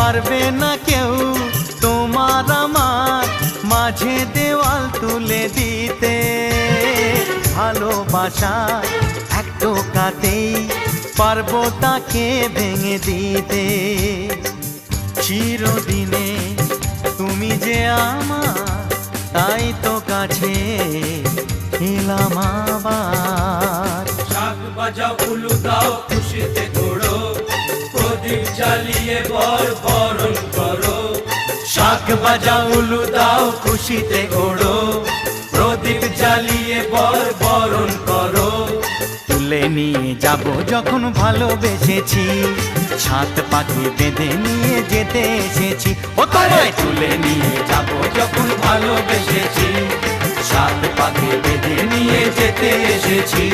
পারবে না কেউ তোমার আমার মাঝে দেওয়াল তুলে দিতে। ভালোবাসা এক টোকাতেই পারবো তাকে ভেঙে দিতে। চিরদিনে তুমি যে আমার, তাই তো কাছে এলাম আবার। শাক বাজাও উলু দাও খুশিতে ঘোড়ো, প্রদীপ জ্বালিয়ে বরণ করো। শাক বাজাও উলু দাও খুশিতে ওড়ো, প্রদীপ জ্বালিয়ে বরণ করো। তুলে নিয়ে যাব যখন ভালোবেসেছি, ছাত পাখি বেঁধে নিয়ে যেতে এসেছি। ও তোমায় তুলে নিয়ে যাব যখন ভালোবেসেছি, সাত পাখি বেঁধে নিয়ে যেতে এসেছি।